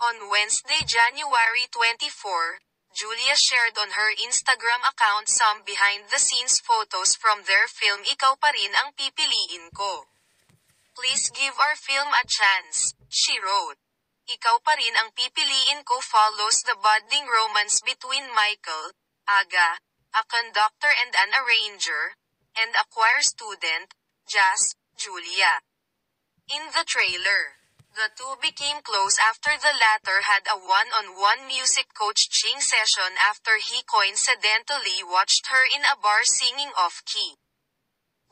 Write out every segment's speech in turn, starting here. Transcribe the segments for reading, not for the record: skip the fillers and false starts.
On Wednesday, January 24, Julia shared on her Instagram account some behind-the-scenes photos from their film Ikaw Pa Rin Ang Pipiliin Ko. "Please give our film a chance," she wrote. Ikaw Pa Rin Ang Pipiliin Ko follows the budding romance between Michael, Aga, a conductor and an arranger, and a choir student, Jazz, Julia. In the trailer, the two became close after the latter had a one-on-one music coaching session after he coincidentally watched her in a bar singing off-key.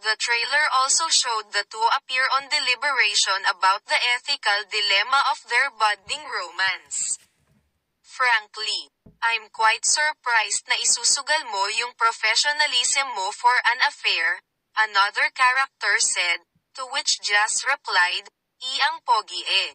The trailer also showed the two appear on deliberation about the ethical dilemma of their budding romance. "Frankly, I'm quite surprised na isusugal mo yung professionalism mo for an affair," another character said, to which Jazz replied, "Ang pogi eh.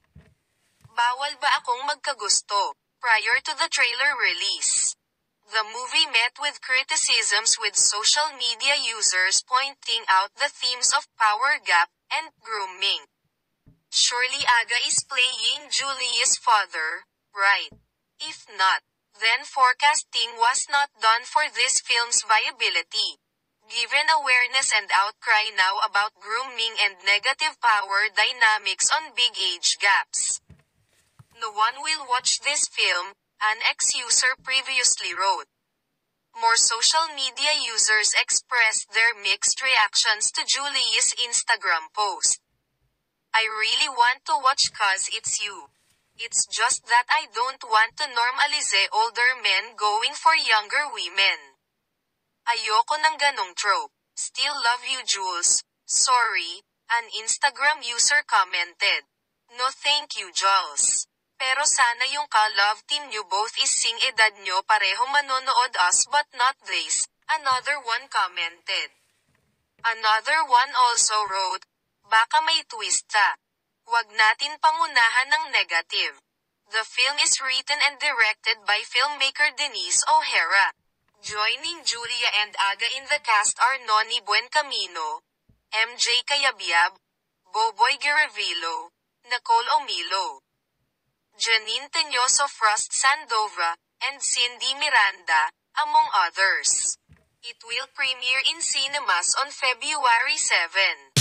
Bawal ba akong magkagusto?" Prior to the trailer release, the movie met with criticisms, with social media users pointing out the themes of power gap and grooming. "Surely Aga is playing Julia's father, right? If not, then forecasting was not done for this film's viability. Given awareness and outcry now about grooming and negative power dynamics on big age gaps. No one will watch this film," an ex-user previously wrote. More social media users expressed their mixed reactions to Julia's Instagram post. "I really want to watch 'cause it's you. It's just that I don't want to normalize older men going for younger women. Ayoko ng ganong trope. Still love you, Jules. Sorry," an Instagram user commented. "No thank you, Jules. Pero sana yung ka-love team nyo both is sing edad nyo pareho manonood us but not this," another one commented. Another one also wrote, "Baka may twist sa. Wag natin pangunahan ng negative." The film is written and directed by filmmaker Denise O'Hara. Joining Julia and Aga in the cast are Noni Buencamino, MJ Cayabyab, Boboy Garevilo, Nicole Omilo, Janine Teñoso, Frost Sandova, and Cindy Miranda, among others. It will premiere in cinemas on February 7.